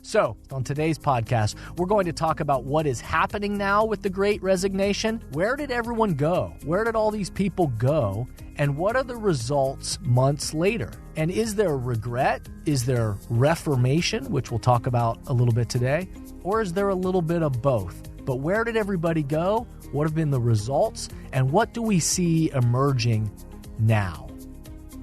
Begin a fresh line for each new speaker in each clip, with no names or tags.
So, on today's podcast, we're going to talk about what is happening now with the Great Resignation. Where did everyone go? Where did all these people go? And what are the results months later? And is there regret? Is there reformation, which we'll talk about a little bit today? Or is there a little bit of both? But where did everybody go? What have been the results? And what do we see emerging now?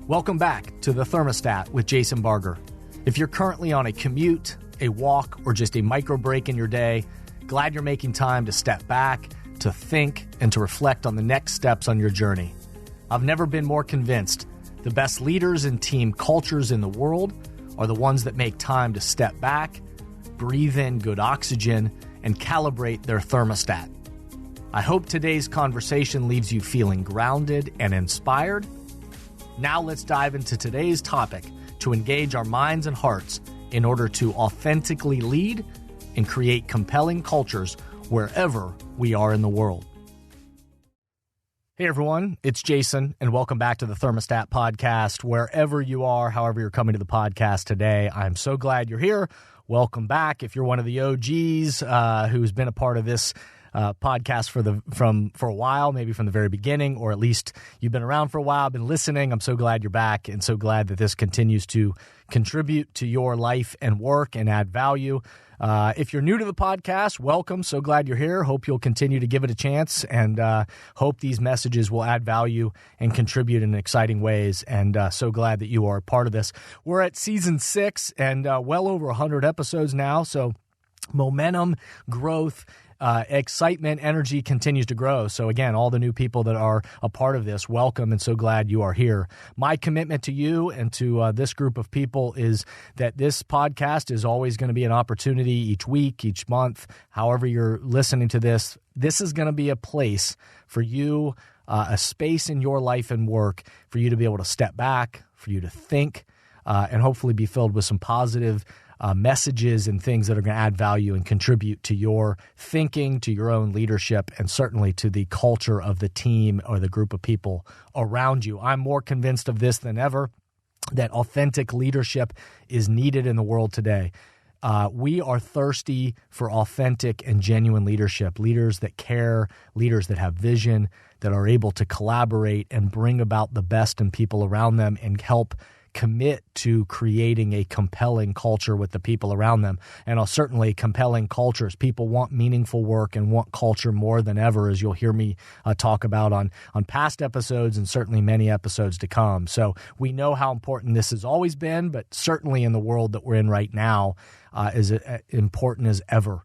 Welcome back to The Thermostat with Jason Barger. If you're currently on a commute, a walk, or just a micro break in your day, glad you're making time to step back, to think, and to reflect on the next steps on your journey. I've never been more convinced the best leaders and team cultures in the world are the ones that make time to step back, breathe in good oxygen, and calibrate their thermostat. I hope today's conversation leaves you feeling grounded and inspired. Now let's dive into today's topic to engage our minds and hearts in order to authentically lead and create compelling cultures wherever we are in the world. Hey everyone, it's Jason, and welcome back to the Thermostat Podcast. Wherever you are, however you're coming to the podcast today, I'm so glad you're here. Welcome back. If you're one of the OGs who's been a part of this podcast for a while, maybe from the very beginning, or at least you've been around for a while, been listening, I'm so glad you're back and so glad that this continues to contribute to your life and work and add value. If you're new to the podcast, welcome. So glad you're here. Hope you'll continue to give it a chance and hope these messages will add value and contribute in exciting ways. And so glad that you are a part of this. We're at season 6 and well over 100 episodes now. So momentum, growth, excitement, energy continues to grow. So again, all the new people that are a part of this, welcome and so glad you are here. My commitment to you and to this group of people is that this podcast is always going to be an opportunity each week, each month, however you're listening to this. This is going to be a place for you, a space in your life and work for you to be able to step back, for you to think, and hopefully be filled with some positive messages and things that are going to add value and contribute to your thinking, to your own leadership, and certainly to the culture of the team or the group of people around you. I'm more convinced of this than ever, that authentic leadership is needed in the world today. We are thirsty for authentic and genuine leadership, leaders that care, leaders that have vision, that are able to collaborate and bring about the best in people around them and help commit to creating a compelling culture with the people around them. And certainly compelling cultures. People want meaningful work and want culture more than ever, as you'll hear me talk about on past episodes and certainly many episodes to come. So we know how important this has always been, but certainly in the world that we're in right now is important as ever.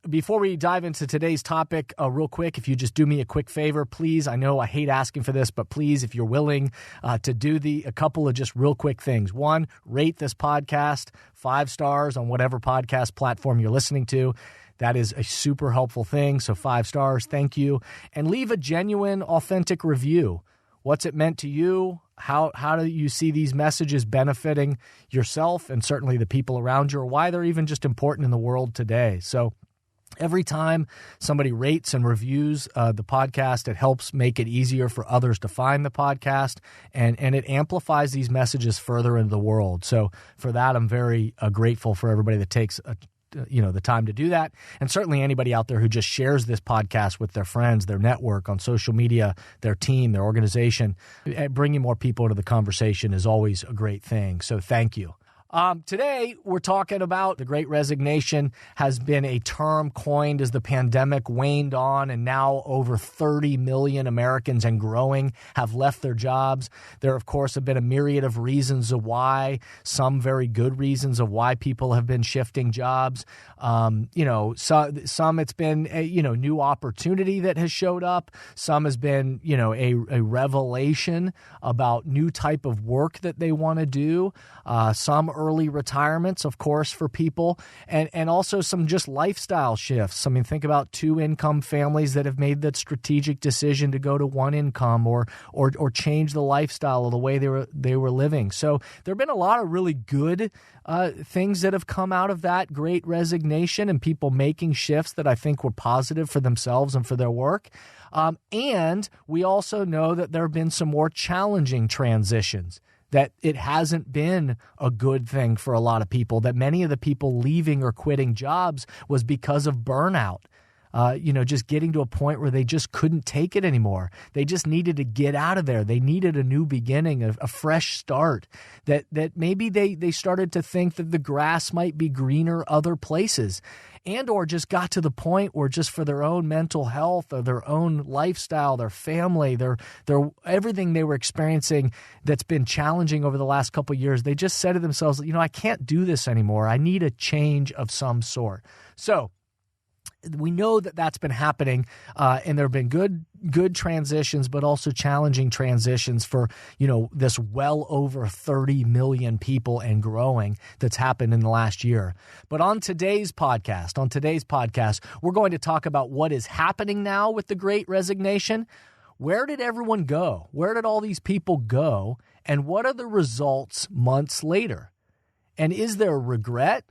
Before we dive into today's topic, real quick, if you just do me a quick favor, please, I know I hate asking for this, but please, if you're willing to do a couple of just real quick things. One, rate this podcast 5 stars on whatever podcast platform you're listening to. That is a super helpful thing. So 5 stars, thank you. And leave a genuine, authentic review. What's it meant to you? How do you see these messages benefiting yourself and certainly the people around you, or why they're even just important in the world today? So every time somebody rates and reviews the podcast, it helps make it easier for others to find the podcast, and it amplifies these messages further into the world. So for that, I'm very grateful for everybody that takes the time to do that. And certainly anybody out there who just shares this podcast with their friends, their network, on social media, their team, their organization. Bringing more people into the conversation is always a great thing. So thank you. Today, we're talking about the Great Resignation. Has been a term coined as the pandemic waned on, and now over 30 million Americans and growing have left their jobs. There, of course, have been a myriad of reasons of why, some very good reasons of why people have been shifting jobs. Some it's been a new opportunity that has showed up. Some has been, a revelation about new type of work that they want to do. Some early retirements, of course, for people, and also some just lifestyle shifts. I mean, think about 2-income families that have made that strategic decision to go to 1 income or change the lifestyle of the way they were living. So there have been a lot of really good things that have come out of that Great Resignation and people making shifts that I think were positive for themselves and for their work. And we also know that there have been some more challenging transitions. that it hasn't been a good thing for a lot of people, that many of the people leaving or quitting jobs was because of burnout. Just getting to a point where they just couldn't take it anymore. They just needed to get out of there. They needed a new beginning, a fresh start, that maybe they started to think that the grass might be greener other places, and or just got to the point where just for their own mental health or their own lifestyle, their family, their everything they were experiencing that's been challenging over the last couple of years, they just said to themselves, I can't do this anymore. I need a change of some sort. So we know that that's been happening, and there have been good transitions, but also challenging transitions for, this well over 30 million people and growing that's happened in the last year. But on today's podcast, we're going to talk about what is happening now with the Great Resignation. Where did everyone go? Where did all these people go? And what are the results months later? And is there regret?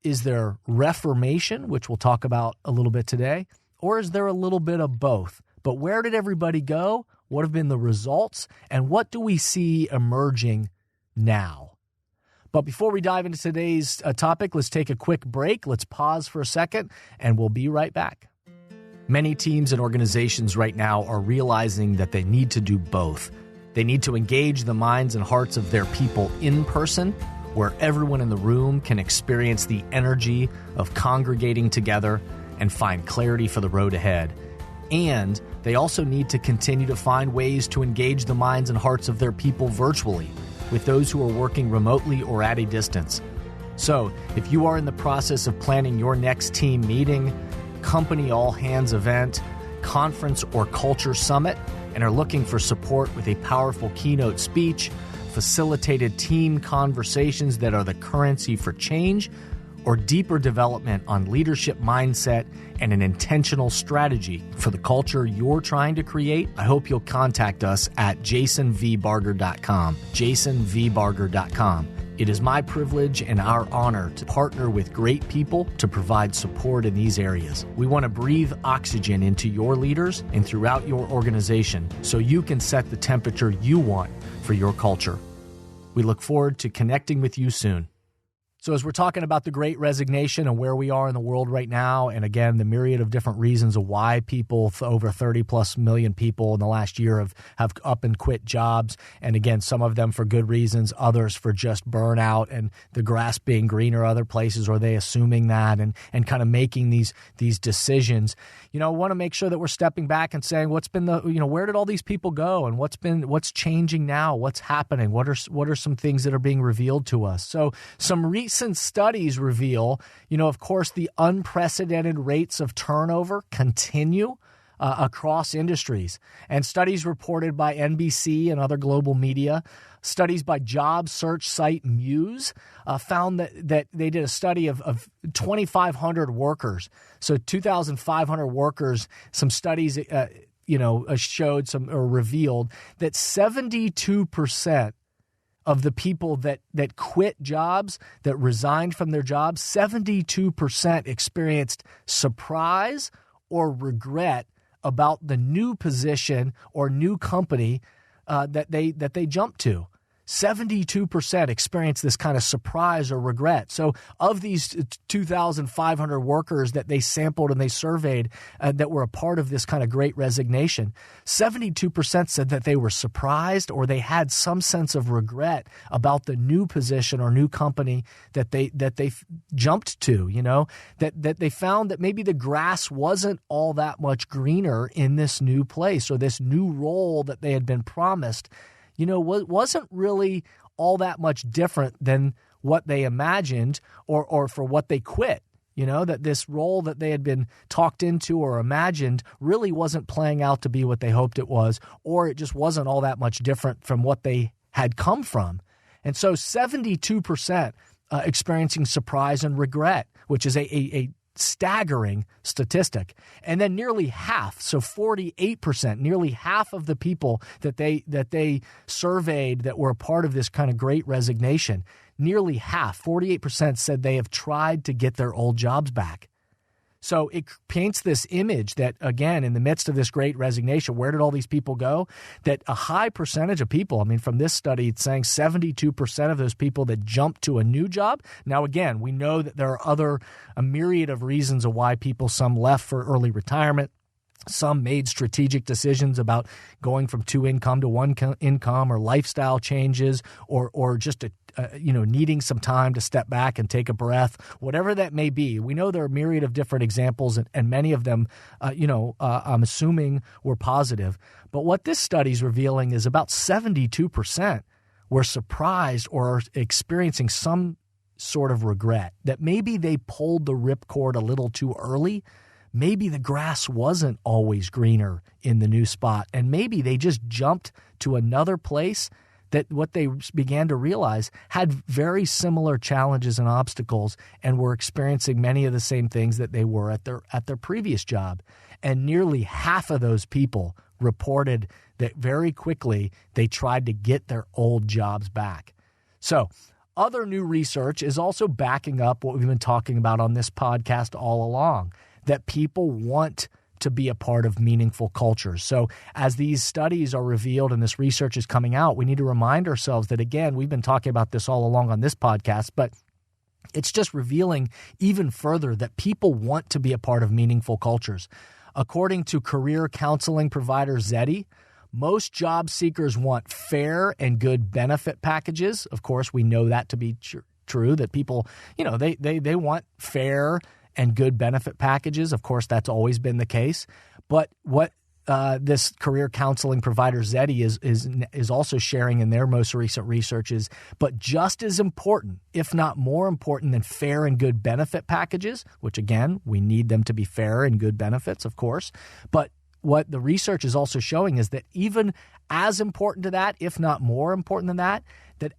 Is there reformation, which we'll talk about a little bit today, or is there a little bit of both? But where did everybody go? What have been the results? And what do we see emerging now? But before we dive into today's topic, let's take a quick break. Let's pause for a second, and we'll be right back. Many teams and organizations right now are realizing that they need to do both. They need to engage the minds and hearts of their people in person, where everyone in the room can experience the energy of congregating together and find clarity for the road ahead. And they also need to continue to find ways to engage the minds and hearts of their people virtually, with those who are working remotely or at a distance. So, if you are in the process of planning your next team meeting, company all-hands event, conference or culture summit, and are looking for support with a powerful keynote speech, facilitated team conversations that are the currency for change, or deeper development on leadership mindset and an intentional strategy for the culture you're trying to create, I hope you'll contact us at jasonvbarger.com, jasonvbarger.com. It is my privilege and our honor to partner with great people to provide support in these areas. We want to breathe oxygen into your leaders and throughout your organization so you can set the temperature you want for your culture. We look forward to connecting with you soon. So as we're talking about the Great Resignation and where we are in the world right now, and again, the myriad of different reasons of why people, over 30 plus million people in the last year have up and quit jobs. And again, some of them for good reasons, others for just burnout and the grass being greener other places, or they assuming that and kind of making these decisions. I want to make sure that we're stepping back and saying, what's been where did all these people go, and what's changing now? What's happening? What are some things that are being revealed to us? So some recent studies reveal, of course, the unprecedented rates of turnover continue across industries. And studies reported by NBC and other global media, studies by job search site Muse, found that they did a study of 2,500 workers. So 2,500 workers, some studies showed or revealed that 72% of the people that quit jobs, that resigned from their jobs, 72% experienced surprise or regret about the new position or new company that they jumped to. 72% experienced this kind of surprise or regret. So of these 2,500 workers that they sampled and they surveyed that were a part of this kind of Great Resignation, 72% said that they were surprised or they had some sense of regret about the new position or new company that they jumped to, that they found that maybe the grass wasn't all that much greener in this new place or this new role that they had been promised. Wasn't really all that much different than what they imagined or for what they quit. That this role that they had been talked into or imagined really wasn't playing out to be what they hoped it was, or it just wasn't all that much different from what they had come from. And so 72% experiencing surprise and regret, which is a staggering statistic. And then nearly half, so 48%, nearly half of the people that they surveyed that were a part of this kind of Great Resignation, nearly half, 48%, said they have tried to get their old jobs back. So it paints this image that, again, in the midst of this great resignation, where did all these people go? That a high percentage of people, I mean, from this study, it's saying 72% of those people that jumped to a new job. Now, again, we know that there are a myriad of reasons of why some left for early retirement. Some made strategic decisions about going from 2 income to 1 income, or lifestyle changes, or just needing some time to step back and take a breath, whatever that may be. We know there are a myriad of different examples, and many of them, I'm assuming were positive. But what this study is revealing is about 72% were surprised or are experiencing some sort of regret that maybe they pulled the ripcord a little too early. Maybe the grass wasn't always greener in the new spot, and maybe they just jumped to another place that what they began to realize had very similar challenges and obstacles, and were experiencing many of the same things that they were at their previous job. And nearly half of those people reported that very quickly they tried to get their old jobs back. So other new research is also backing up what we've been talking about on this podcast all along, that people want to be a part of meaningful cultures. So as these studies are revealed and this research is coming out, we need to remind ourselves that, again, we've been talking about this all along on this podcast, but it's just revealing even further that people want to be a part of meaningful cultures. According to career counseling provider Zeti, most job seekers want fair and good benefit packages. Of course, we know that to be true, that people, they want fair and good benefit packages. Of course, that's always been the case. But what this career counseling provider Zeti is also sharing in their most recent research is, but just as important, if not more important than fair and good benefit packages, which again, we need them to be fair and good benefits, of course. But what the research is also showing is that even as important to that, if not more important than that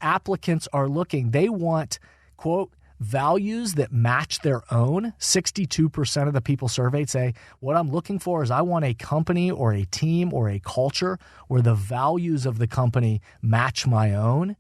applicants are looking, they want, quote, values that match their own. 62% of the people surveyed say, what I'm looking for is I want a company or a team or a culture where the values of the company match my own.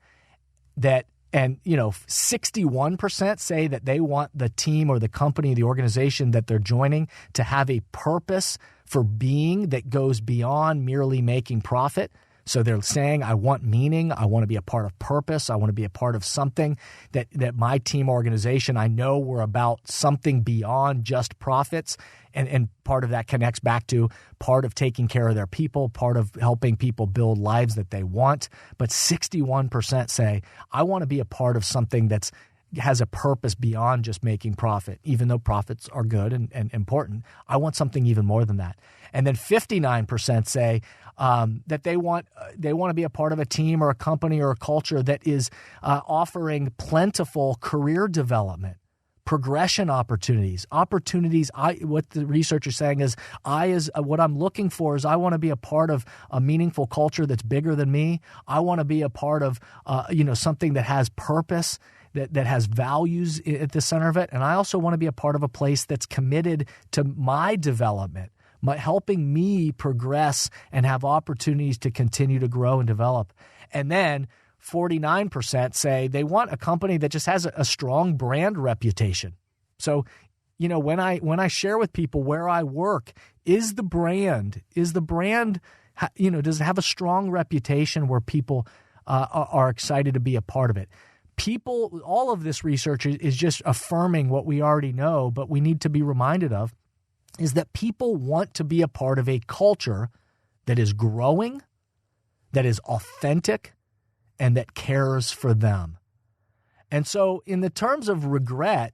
And 61% say that they want the team or the company, the organization that they're joining to have a purpose for being that goes beyond merely making profit. So they're saying, I want meaning, I want to be a part of purpose, I want to be a part of something that my team organization, I know we're about something beyond just profits. And part of that connects back to part of taking care of their people, part of helping people build lives that they want. But 61% say, I want to be a part of something that has a purpose beyond just making profit. Even though profits are good and important, I want something even more than that. And then 59% say that they want to be a part of a team or a company or a culture that is offering plentiful career development, progression opportunities. What the research is saying is, what I'm looking for is I want to be a part of a meaningful culture that's bigger than me. I want to be a part of something that has purpose, that has values at the center of it. And I also want to be a part of a place that's committed to my development, helping me progress and have opportunities to continue to grow and develop. And then 49% say they want a company that just has a strong brand reputation. So, when I share with people where I work, does the brand, does it have a strong reputation where people are excited to be a part of it? People, all of this research is just affirming what we already know, but we need to be reminded of is that people want to be a part of a culture that is growing, that is authentic, and that cares for them. And so in the terms of regret,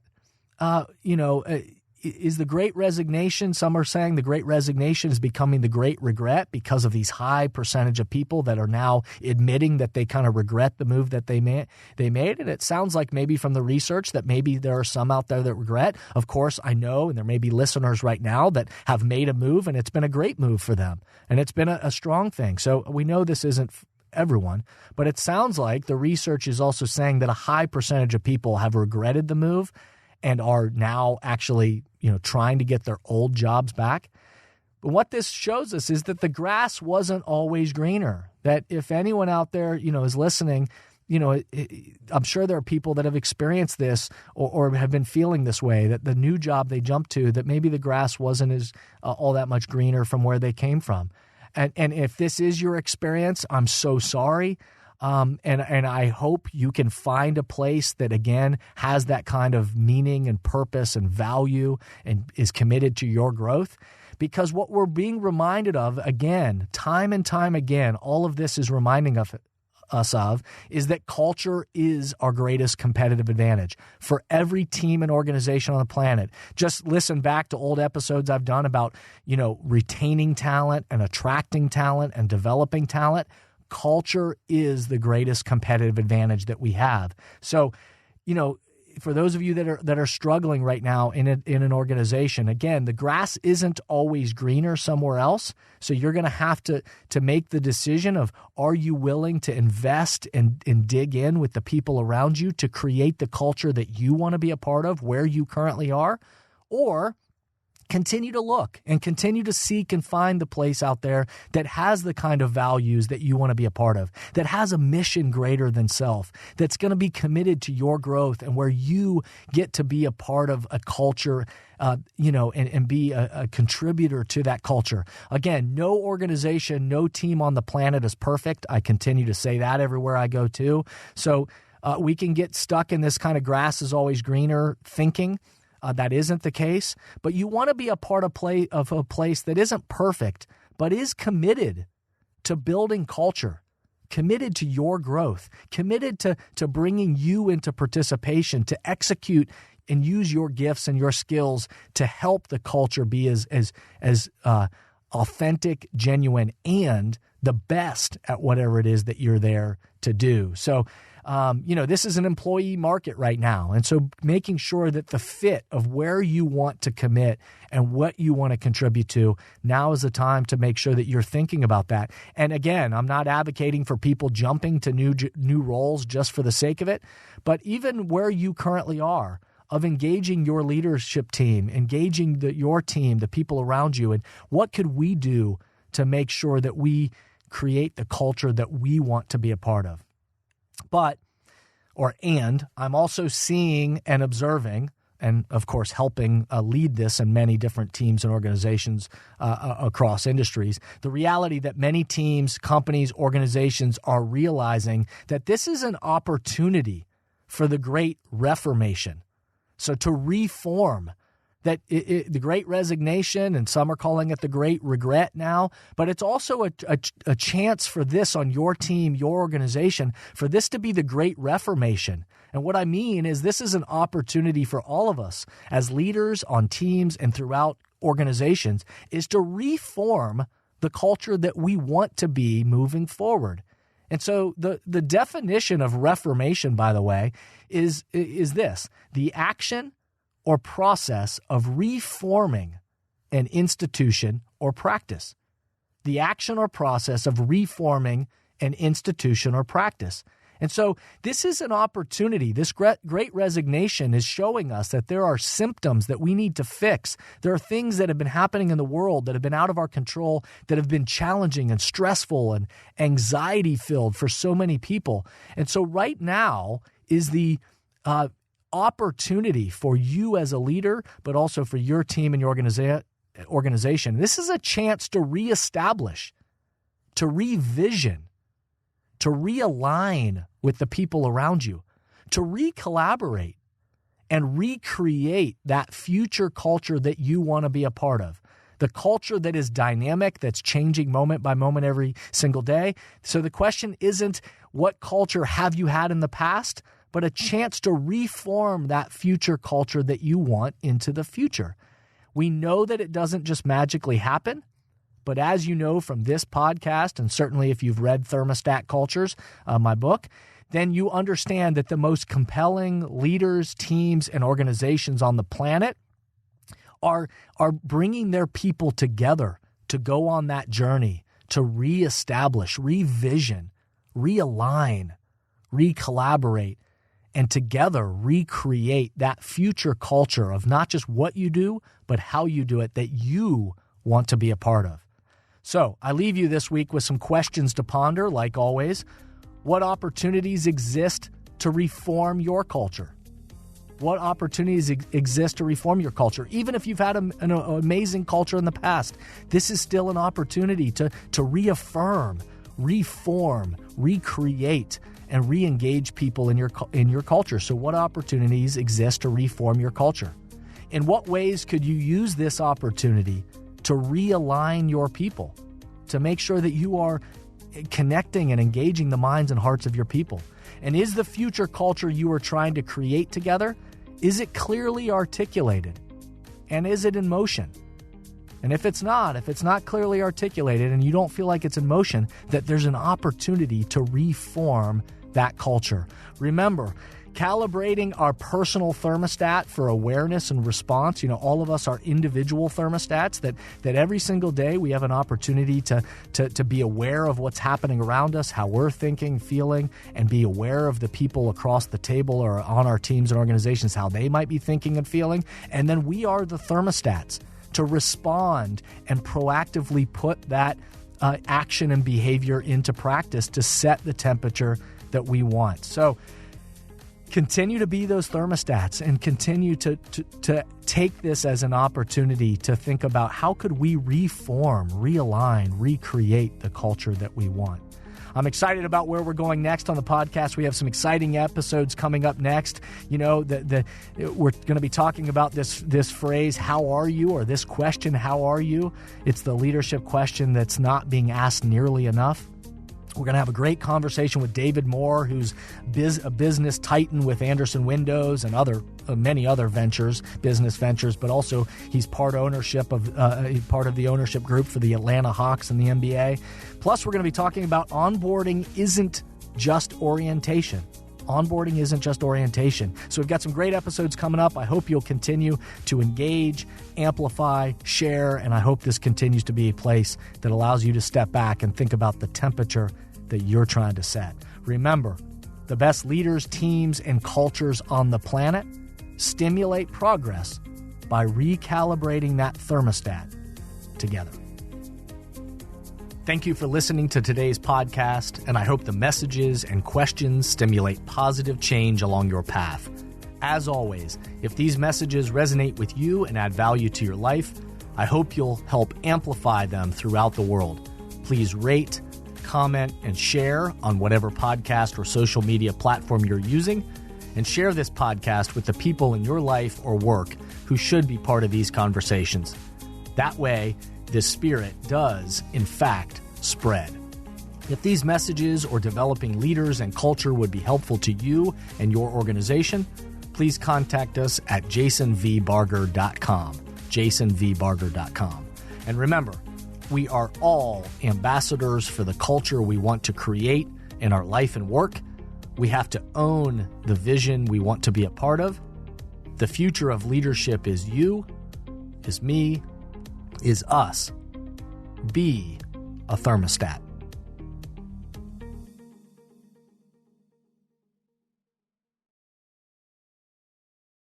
is the Great Resignation, some are saying the Great Resignation is becoming the Great Regret because of these high percentage of people that are now admitting that they kind of regret the move that they made. And it sounds like maybe from the research that maybe there are some out there that regret. Of course, I know, and there may be listeners right now that have made a move and it's been a great move for them. And it's been a strong thing. So we know this isn't everyone, but it sounds like the research is also saying that a high percentage of people have regretted the move and are now actually, trying to get their old jobs back. But what this shows us is that the grass wasn't always greener, that if anyone out there, is listening, I'm sure there are people that have experienced this or have been feeling this way, that the new job they jumped to, that maybe the grass wasn't as all that much greener from where they came from. And if this is your experience, I'm so sorry. And I hope you can find a place that, again, has that kind of meaning and purpose and value and is committed to your growth. Because what we're being reminded of, again, time and time again, all of this is reminding us of, is that culture is our greatest competitive advantage for every team and organization on the planet. Just listen back to old episodes I've done about, retaining talent and attracting talent and developing talent. Culture is the greatest competitive advantage that we have. So, for those of you that are struggling right now in an organization, again, the grass isn't always greener somewhere else. So you're going to have to make the decision of, are you willing to invest and dig in with the people around you to create the culture that you want to be a part of where you currently are, or continue to look and continue to seek and find the place out there that has the kind of values that you want to be a part of, that has a mission greater than self, that's going to be committed to your growth and where you get to be a part of a culture, and be a contributor to that culture. Again, no organization, no team on the planet is perfect. I continue to say that everywhere I go too. So we can get stuck in this kind of grass is always greener thinking. That isn't the case, but you want to be a part of a place that isn't perfect, but is committed to building culture, committed to your growth, committed to bringing you into participation, to execute and use your gifts and your skills to help the culture be as authentic, genuine, and the best at whatever it is that you're there to do. So, this is an employee market right now. And so making sure that the fit of where you want to commit and what you want to contribute to, now is the time to make sure that you're thinking about that. And again, I'm not advocating for people jumping to new roles just for the sake of it, but even where you currently are, of engaging your leadership team, engaging your team, the people around you, and what could we do to make sure that we create the culture that we want to be a part of. And I'm also seeing and observing, and of course helping lead this in many different teams and organizations across industries, the reality that many teams, companies, organizations are realizing that this is an opportunity for the Great Reformation. So to reform, that the Great Resignation, and some are calling it the Great Regret now, but it's also a chance for this on your team, your organization, for this to be the Great Reformation. And what I mean is this is an opportunity for all of us as leaders on teams and throughout organizations, is to reform the culture that we want to be moving forward. And so the definition of reformation, by the way, is this: the action or process of reforming an institution or practice. The action or process of reforming an institution or practice. And so this is an opportunity. This Great Resignation is showing us that there are symptoms that we need to fix. There are things that have been happening in the world that have been out of our control, that have been challenging and stressful and anxiety-filled for so many people. And so right now is the opportunity for you as a leader, but also for your team and your organization. This is a chance to reestablish, to revision, to realign with the people around you, to re-collaborate and recreate that future culture that you want to be a part of. The culture that is dynamic, that's changing moment by moment every single day. So the question isn't what culture have you had in the past, but a chance to reform that future culture that you want into the future. We know that it doesn't just magically happen, but as you know from this podcast, and certainly if you've read Thermostat Cultures, my book, then you understand that the most compelling leaders, teams, and organizations on the planet are bringing their people together to go on that journey, to reestablish, revision, realign, recollaborate, and together recreate that future culture of not just what you do, but how you do it that you want to be a part of. So I leave you this week with some questions to ponder, like always. What opportunities exist to reform your culture? What opportunities exist to reform your culture? Even if you've had an amazing culture in the past, this is still an opportunity to reaffirm, reform, recreate, and re-engage people in your culture. So what opportunities exist to reform your culture? In what ways could you use this opportunity to realign your people, to make sure that you are connecting and engaging the minds and hearts of your people? And is the future culture you are trying to create together, is it clearly articulated? And is it in motion? And if it's not clearly articulated and you don't feel like it's in motion, that there's an opportunity to reform that culture. Remember, calibrating our personal thermostat for awareness and response. All of us are individual thermostats that every single day we have an opportunity to be aware of what's happening around us, how we're thinking, feeling, and be aware of the people across the table or on our teams and organizations, how they might be thinking and feeling. And then we are the thermostats to respond and proactively put that action and behavior into practice to set the temperature that we want. So continue to be those thermostats and continue to take this as an opportunity to think about how could we reform, realign, recreate the culture that we want. I'm excited about where we're going next on the podcast. We have some exciting episodes coming up next. We're going to be talking about this phrase, how are you? Or this question, how are you? It's the leadership question that's not being asked nearly enough. We're going to have a great conversation with David Moore, who's a business titan with Anderson Windows and many other business ventures, but also he's part of the ownership group for the Atlanta Hawks in the NBA. Plus, we're going to be talking about onboarding isn't just orientation. Onboarding isn't just orientation. So we've got some great episodes coming up. I hope you'll continue to engage, amplify, share, and I hope this continues to be a place that allows you to step back and think about the temperature that you're trying to set. Remember, the best leaders, teams, and cultures on the planet stimulate progress by recalibrating that thermostat together. Thank you for listening to today's podcast, and I hope the messages and questions stimulate positive change along your path. As always, if these messages resonate with you and add value to your life, I hope you'll help amplify them throughout the world. Please rate, comment, and share on whatever podcast or social media platform you're using, and share this podcast with the people in your life or work who should be part of these conversations. That way, this spirit does, in fact, spread. If these messages or developing leaders and culture would be helpful to you and your organization, please contact us at jasonvbarger.com, jasonvbarger.com. And remember, we are all ambassadors for the culture we want to create in our life and work. We have to own the vision we want to be a part of. The future of leadership is you, is me, is us. Be a thermostat.